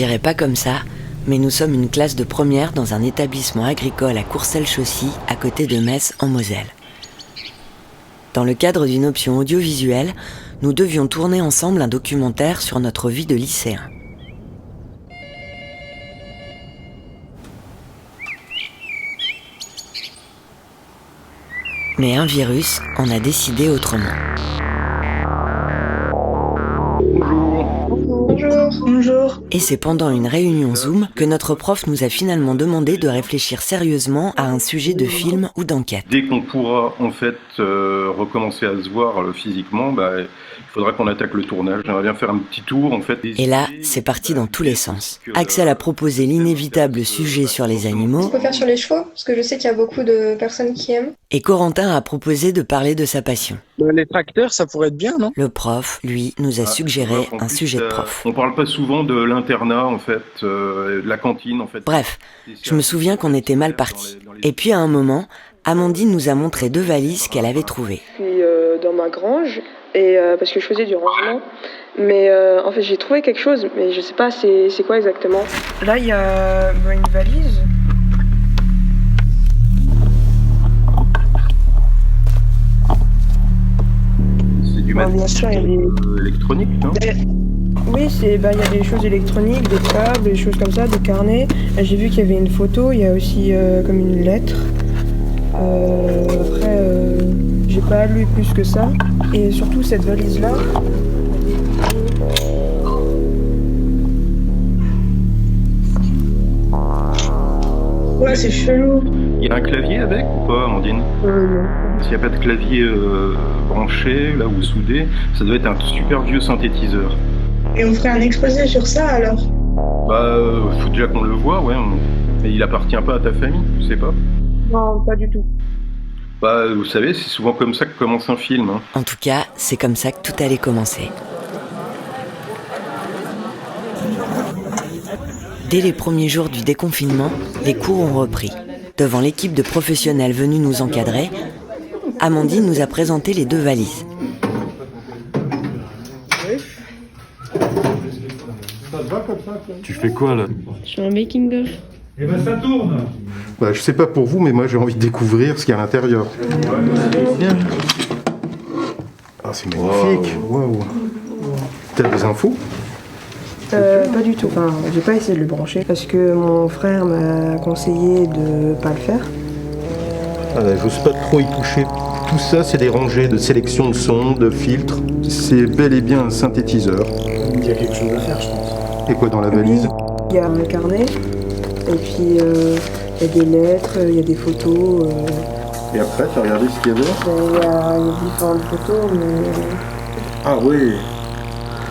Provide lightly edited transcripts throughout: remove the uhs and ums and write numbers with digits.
dirait pas comme ça, mais nous sommes une classe de première dans un établissement agricole à Courcelles-Chaussy, à côté de Metz, en Moselle. Dans le cadre d'une option audiovisuelle, nous devions tourner ensemble un documentaire sur notre vie de lycéen. Mais un virus en a décidé autrement. Bonjour. Et c'est pendant une réunion Zoom que notre prof nous a finalement demandé de réfléchir sérieusement à un sujet de film ou d'enquête. Dès qu'on pourra en fait recommencer à se voir physiquement, il faudra qu'on attaque le tournage. J'aimerais bien faire un petit tour en fait. Et là, c'est parti dans tous les sens. Axel a proposé l'inévitable sujet sur les animaux. On peut faire sur les chevaux, parce que je sais qu'il y a beaucoup de personnes qui aiment. Et Corentin a proposé de parler de sa passion. Les tracteurs, ça pourrait être bien, non ? Le prof, lui, nous a suggéré un sujet de prof. On parle pas souvent de l'internat, en fait, de la cantine, en fait. Bref, je me souviens qu'on était mal partis. Et puis à un moment, Amandine nous a montré 2 valises qu'elle avait trouvées. Je suis dans ma grange, et parce que je faisais du rangement. Mais en fait, j'ai trouvé quelque chose, mais je sais pas c'est quoi exactement. Là, il y a une valise. C'est du matériel bien sûr, il y a des... électronique, non ? Oui, il y a des choses électroniques, des câbles, des choses comme ça, des carnets. J'ai vu qu'il y avait une photo, il y a aussi comme une lettre. Après, j'ai pas lu plus que ça. Et surtout cette valise-là. Ouais, c'est chelou. Il y a un clavier avec ou pas, Amandine ? Non. S'il n'y a pas de clavier branché, là, ou soudé, ça doit être un super vieux synthétiseur. Et on ferait un exposé sur ça alors ? Faut déjà qu'on le voit, ouais. Mais il appartient pas à ta famille, tu sais pas ? Non, pas du tout. Vous savez, c'est souvent comme ça que commence un film. Hein. En tout cas, c'est comme ça que tout allait commencer. Dès les premiers jours du déconfinement, les cours ont repris. Devant l'équipe de professionnels venus nous encadrer, Amandine nous a présenté les 2 valises. Tu fais quoi là ? Je fais un making-of. Eh ben ça tourne. Je sais pas pour vous, mais moi j'ai envie de découvrir ce qu'il y a à l'intérieur. Ah, c'est magnifique. Waouh. T'as des infos ? Pas du tout. Enfin, j'ai pas essayé de le brancher parce que mon frère m'a conseillé de pas le faire. J'ose pas trop y toucher. Tout ça, c'est des rangées de sélection de sons, de filtres. C'est bel et bien un synthétiseur. Il y a quelque chose à faire, je pense. Et quoi dans la valise ? Il y a un carnet, et puis il y a des lettres, il y a des photos. Et après, tu as regardé ce qu'il y a dedans ? Il y a différentes photos, mais... Ah oui.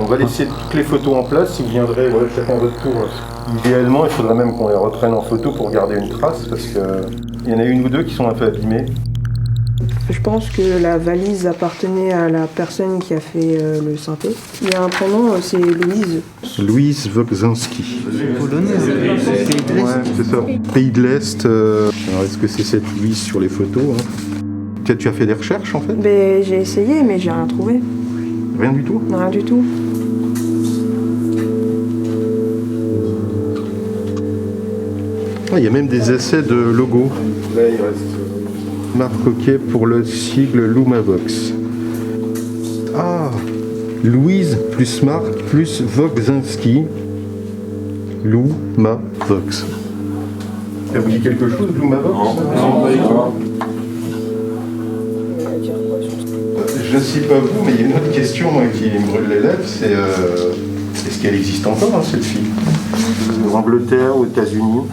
On va laisser toutes les photos en place, si vous viendrez chacun votre tour. Idéalement, il faudrait même qu'on les reprenne en photo pour garder une trace, parce qu'il y en a une ou 2 qui sont un peu abîmées. Je pense que la valise appartenait à la personne qui a fait le synthé. Il y a un prénom, c'est Louise. Louise Wogzinski. Polonaise, Pays de l'Est. Ouais, c'est ça. Pays de l'Est. Alors, est-ce que c'est cette Louise sur les photos Tu as fait des recherches, en fait ? J'ai essayé, mais j'ai rien trouvé. Rien du tout ? Rien du tout. Il y a même des essais de logos. Là, il reste Marc Coquet pour le sigle Lumavox. Ah, Louise plus Marc plus Wogzinski. Lumavox. Ça vous dit quelque chose, Lumavox ? Non. Je ne sais pas vous, mais il y a une autre question qui me brûle les lèvres, c'est est-ce qu'elle existe encore, cette fille ? En Angleterre, aux États-Unis.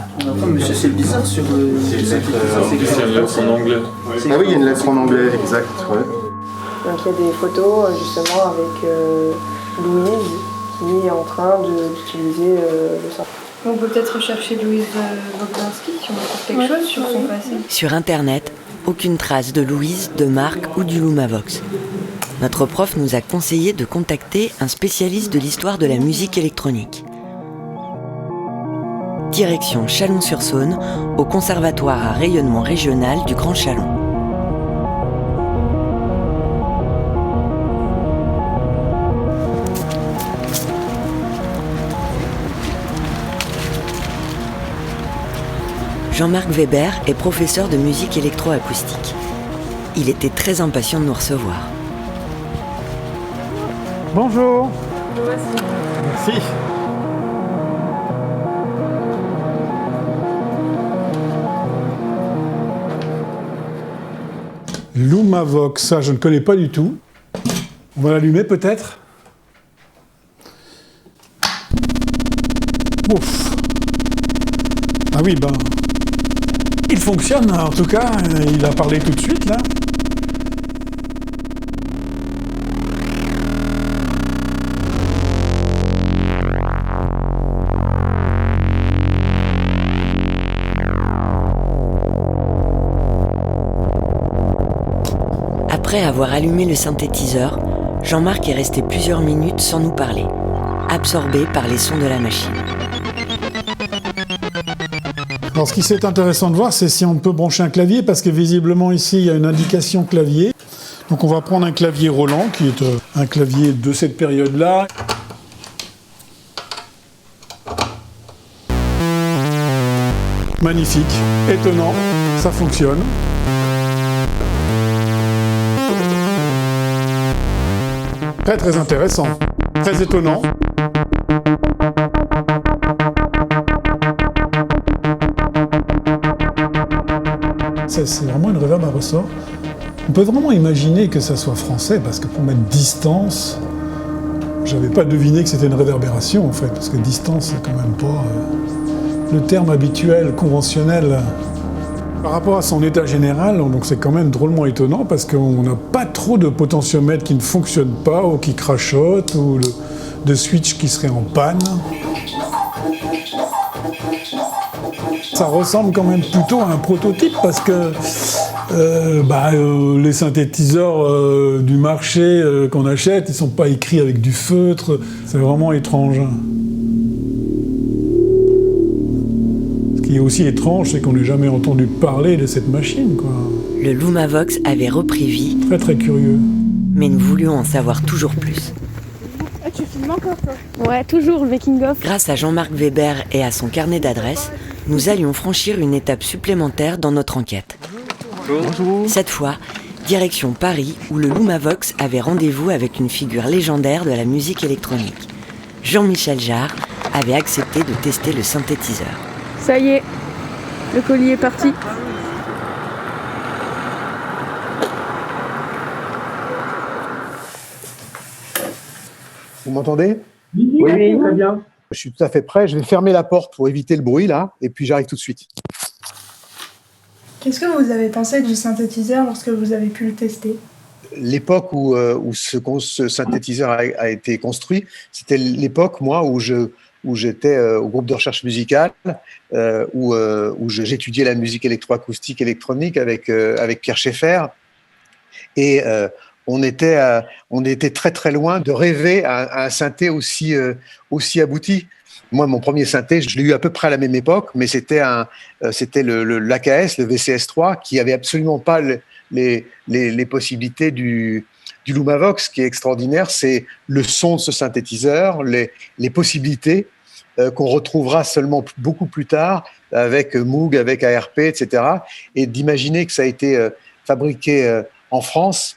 Monsieur, c'est bizarre sur le... C'est une lettre en anglais. Ah oui, il y a une lettre en anglais, exact. Ouais. Donc il y a des photos justement avec Louise qui est en train d'utiliser le synthé. On peut peut-être rechercher Louise Wogzinski si on trouve quelque chose sur son passé. Sur Internet, aucune trace de Louise, de Marc ou du Lumavox. Notre prof nous a conseillé de contacter un spécialiste de l'histoire de la musique électronique. Direction Chalon-sur-Saône, au Conservatoire à rayonnement régional du Grand Chalon. Jean-Marc Weber est professeur de musique électroacoustique. Il était très impatient de nous recevoir. Bonjour. Merci. Lumavox, ça je ne connais pas du tout. On va l'allumer peut-être. Ouf. Ah oui, ben, il fonctionne en tout cas, il a parlé tout de suite là. Après avoir allumé le synthétiseur, Jean-Marc est resté plusieurs minutes sans nous parler, absorbé par les sons de la machine. Alors ce qui est intéressant de voir, c'est si on peut brancher un clavier, parce que visiblement ici il y a une indication clavier. Donc on va prendre un clavier Roland, qui est un clavier de cette période-là. Magnifique, étonnant, ça fonctionne. Très très intéressant, très étonnant. C'est vraiment une reverb à ressort. On peut vraiment imaginer que ça soit français, parce que pour mettre distance, j'avais pas deviné que c'était une réverbération en fait, parce que distance c'est quand même pas le terme habituel, conventionnel. Par rapport à son état général, donc c'est quand même drôlement étonnant, parce qu'on n'a pas trop de potentiomètres qui ne fonctionnent pas, ou qui crachotent, ou de switch qui serait en panne. Ça ressemble quand même plutôt à un prototype, parce que les synthétiseurs du marché qu'on achète, ils ne sont pas écrits avec du feutre. C'est vraiment étrange. Ce qui est aussi étrange, c'est qu'on n'ait jamais entendu parler de cette machine, quoi. Le Lumavox avait repris vie. Très très curieux. Mais nous voulions en savoir toujours plus. Ah, tu filmes encore toi? Ouais, toujours le making-of. Grâce à Jean-Marc Weber et à son carnet d'adresses, nous allions franchir une étape supplémentaire dans notre enquête. Bonjour. Cette fois, direction Paris, où le Lumavox avait rendez-vous avec une figure légendaire de la musique électronique. Jean-Michel Jarre avait accepté de tester le synthétiseur. Ça y est, le colis est parti. Vous m'entendez? Oui, très bien. Je suis tout à fait prêt. Je vais fermer la porte pour éviter le bruit, là, et puis j'arrive tout de suite. Qu'est-ce que vous avez pensé du synthétiseur lorsque vous avez pu le tester? L'époque où ce synthétiseur a été construit, c'était l'époque, moi, où j'étais au groupe de recherche musicale, où j'étudiais la musique électroacoustique électronique avec Pierre Schaeffer. Et on était très très loin de rêver à un synthé aussi abouti. Moi, mon premier synthé, je l'ai eu à peu près à la même époque, mais c'était l'AKS, le VCS3, qui avait absolument pas les possibilités du Lumavox. Ce qui est extraordinaire, c'est le son de ce synthétiseur, les possibilités qu'on retrouvera seulement beaucoup plus tard avec Moog, avec ARP, etc. Et d'imaginer que ça a été fabriqué en France,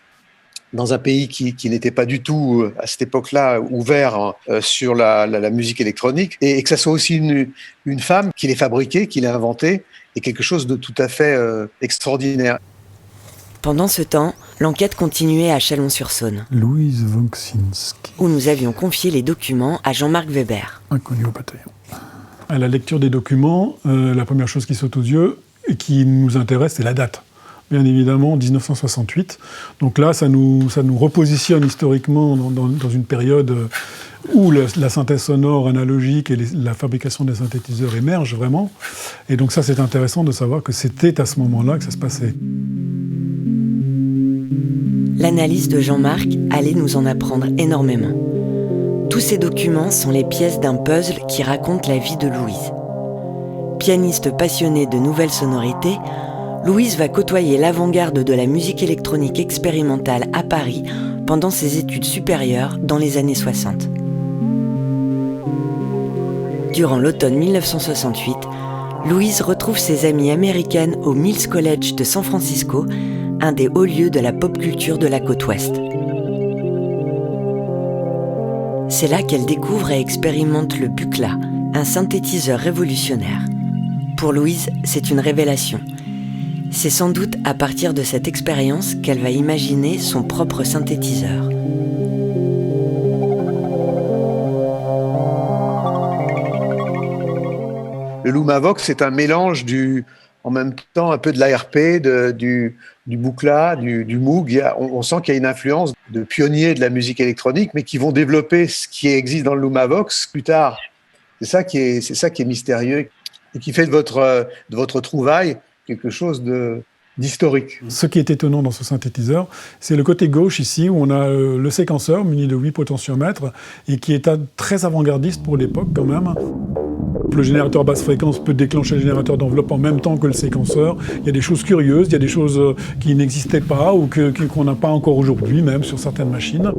dans un pays qui n'était pas du tout, à cette époque-là, ouvert sur la musique électronique, et que ça soit aussi une femme qui l'ait fabriqué, qui l'a inventé, est quelque chose de tout à fait extraordinaire. Pendant ce temps, l'enquête continuait à Chalon-sur-Saône, Louise Woksinski, où nous avions confié les documents à Jean-Marc Weber. Inconnu au bataillon. À la lecture des documents, la première chose qui saute aux yeux et qui nous intéresse, c'est la date. Bien évidemment, 1968. Donc là, ça nous repositionne historiquement dans une période où la synthèse sonore analogique et la fabrication des synthétiseurs émergent vraiment. Et donc ça, c'est intéressant de savoir que c'était à ce moment-là que ça se passait. L'analyse de Jean-Marc allait nous en apprendre énormément. Tous ces documents sont les pièces d'un puzzle qui raconte la vie de Louise. Pianiste passionnée de nouvelles sonorités, Louise va côtoyer l'avant-garde de la musique électronique expérimentale à Paris pendant ses études supérieures dans les années 60. Durant l'automne 1968, Louise retrouve ses amies américaines au Mills College de San Francisco, un des hauts lieux de la pop culture de la côte ouest. C'est là qu'elle découvre et expérimente le Buchla, un synthétiseur révolutionnaire. Pour Louise, c'est une révélation. C'est sans doute à partir de cette expérience qu'elle va imaginer son propre synthétiseur. Le Lumavox, c'est un mélange en même temps un peu de l'ARP, du Buchla, du Moog. On sent qu'il y a une influence de pionniers de la musique électronique, mais qui vont développer ce qui existe dans le Lumavox plus tard. C'est ça qui est mystérieux et qui fait de votre trouvaille quelque chose d'historique. Ce qui est étonnant dans ce synthétiseur, c'est le côté gauche ici, où on a le séquenceur muni de 8 potentiomètres et qui est très avant-gardiste pour l'époque quand même. Le générateur basse fréquence peut déclencher le générateur d'enveloppe en même temps que le séquenceur. Il y a des choses curieuses, il y a des choses qui n'existaient pas ou qu'on n'a pas encore aujourd'hui, même sur certaines machines.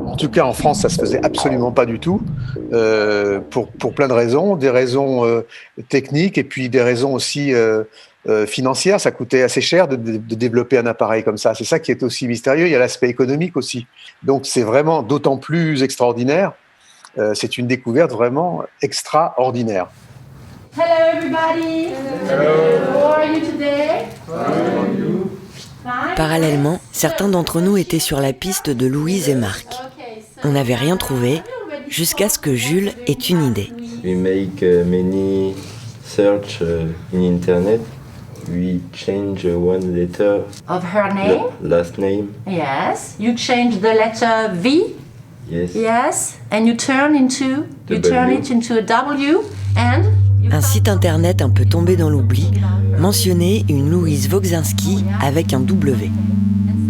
En tout cas, en France, ça se faisait absolument pas du tout, pour plein de raisons, des raisons techniques et puis des raisons aussi financières. Ça coûtait assez cher de développer un appareil comme ça. C'est ça qui est aussi mystérieux. Il y a l'aspect économique aussi. Donc, c'est vraiment d'autant plus extraordinaire. C'est une découverte vraiment extraordinaire. Hello everybody. Hello. How are you today? Parallèlement, certains d'entre nous étaient sur la piste de Louise et Marc. On n'avait rien trouvé, jusqu'à ce que Jules ait une idée. We make many search in internet. We change one letter of her name. Last name. Yes. You change the letter V. Yes. Yes. And you turn it into a W. And un site internet un peu tombé dans l'oubli mentionnait une Louise Wogzinski avec un W.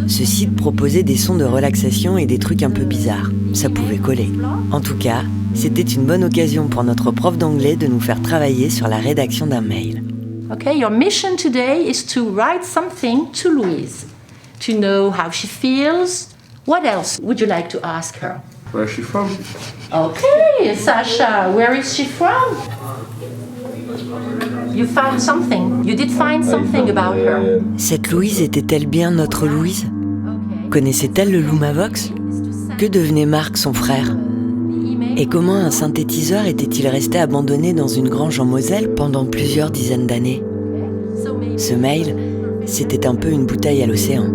Ce site proposait des sons de relaxation et des trucs un peu bizarres. Ça pouvait coller. En tout cas, c'était une bonne occasion pour notre prof d'anglais de nous faire travailler sur la rédaction d'un mail. Okay, your mission today is to write something to Louise, to know how she feels. What else would you like to ask her? Where is she from? Okay, Sasha, where is she from? You found something. You did find something about her. Cette Louise était-elle bien notre Louise? Connaissait-elle le Lumavox? Que devenait Marc, son frère? Et comment un synthétiseur était-il resté abandonné dans une grange en Moselle pendant plusieurs dizaines d'années? Ce mail, c'était un peu une bouteille à l'océan.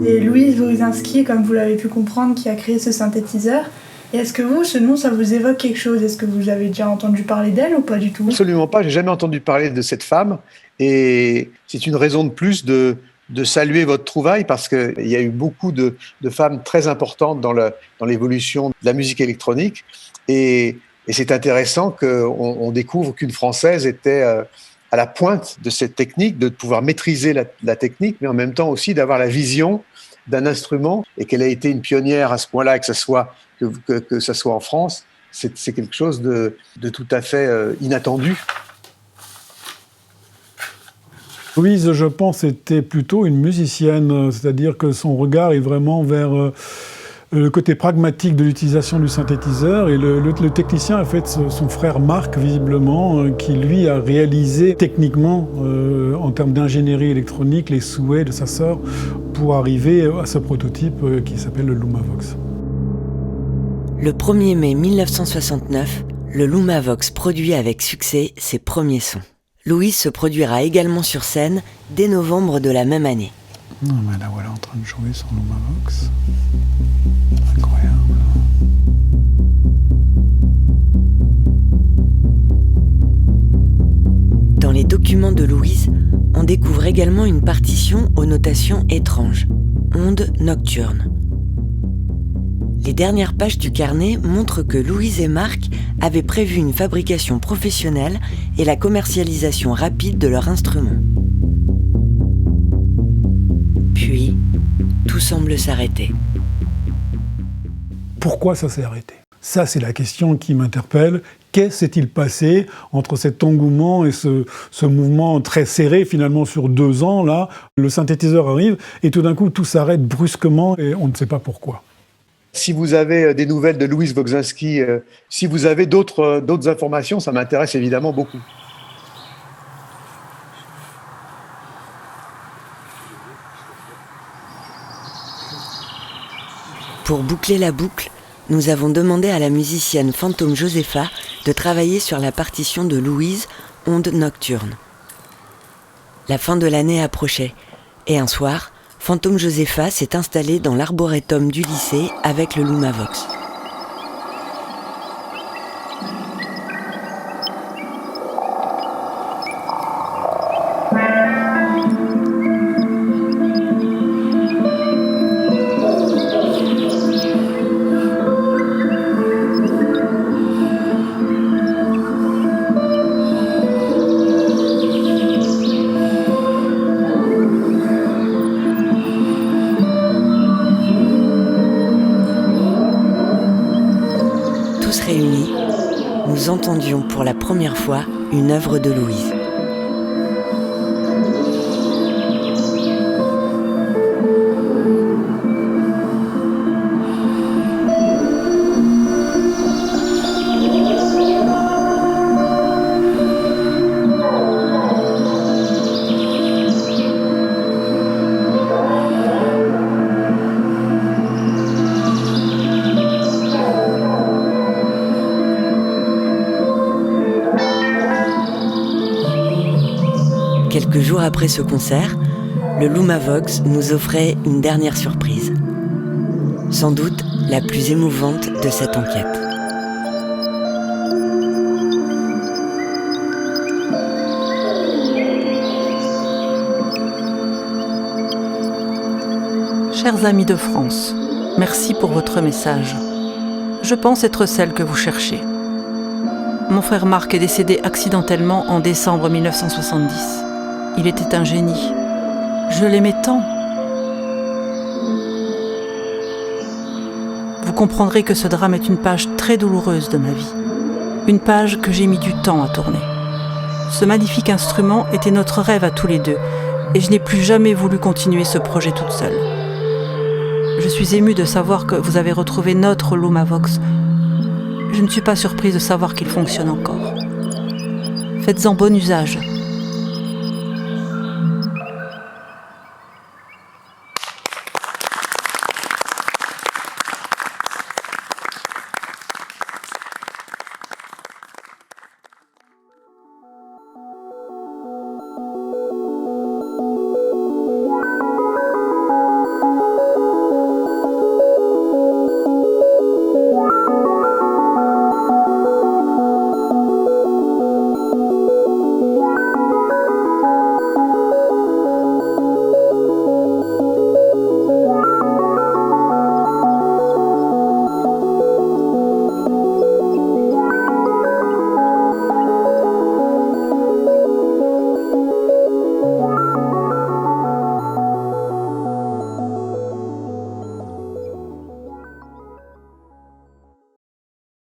C'est Louise Wogzinski, comme vous l'avez pu comprendre, qui a créé ce synthétiseur. Et est-ce que vous, ce nom, ça vous évoque quelque chose? Est-ce que vous avez déjà entendu parler d'elle ou pas du tout? Absolument pas, j'ai jamais entendu parler de cette femme. Et c'est une raison de plus de saluer votre trouvaille parce qu'il y a eu beaucoup de femmes très importantes dans l'évolution de la musique électronique. Et c'est intéressant qu'on découvre qu'une Française était à la pointe de cette technique, de pouvoir maîtriser la technique, mais en même temps aussi d'avoir la vision d'un instrument et qu'elle a été une pionnière à ce point-là, que ça soit en France, c'est quelque chose de tout à fait inattendu. Louise, je pense, était plutôt une musicienne, c'est-à-dire que son regard est vraiment vers le côté pragmatique de l'utilisation du synthétiseur. Et le technicien a fait son frère Marc, visiblement, qui lui a réalisé techniquement, en termes d'ingénierie électronique, les souhaits de sa sœur pour arriver à ce prototype qui s'appelle le Lumavox. Le 1er mai 1969, le Lumavox produit avec succès ses premiers sons. Louise se produira également sur scène dès novembre de la même année. Non, mais là voilà en train de jouer son Lumavox. Incroyable. Dans les documents de Louise, on découvre également une partition aux notations étranges, ondes nocturnes. Les dernières pages du carnet montrent que Louise et Marc avaient prévu une fabrication professionnelle et la commercialisation rapide de leur instrument. Puis, tout semble s'arrêter. Pourquoi ça s'est arrêté? Ça, c'est la question qui m'interpelle. Qu'est-ce s'est-il passé entre cet engouement et ce mouvement très serré, finalement, sur 2 ans, là? Le synthétiseur arrive et tout d'un coup, tout s'arrête brusquement et on ne sait pas pourquoi. Si vous avez des nouvelles de Louise Wogzinski, si vous avez d'autres informations, ça m'intéresse évidemment beaucoup. Pour boucler la boucle, nous avons demandé à la musicienne Fantôme Josefa de travailler sur la partition de Louise, Onde nocturne. La fin de l'année approchait, et un soir, Fantôme Josefa s'est installée dans l'arboretum du lycée avec le Lumavox. Réunis, nous entendions pour la première fois une œuvre de Louise. Quelques jours après ce concert, le Lumavox nous offrait une dernière surprise. Sans doute la plus émouvante de cette enquête. Chers amis de France, merci pour votre message. Je pense être celle que vous cherchez. Mon frère Marc est décédé accidentellement en décembre 1970. Il était un génie. Je l'aimais tant. Vous comprendrez que ce drame est une page très douloureuse de ma vie. Une page que j'ai mis du temps à tourner. Ce magnifique instrument était notre rêve à tous les deux, et je n'ai plus jamais voulu continuer ce projet toute seule. Je suis émue de savoir que vous avez retrouvé notre Lumavox. Je ne suis pas surprise de savoir qu'il fonctionne encore. Faites-en bon usage.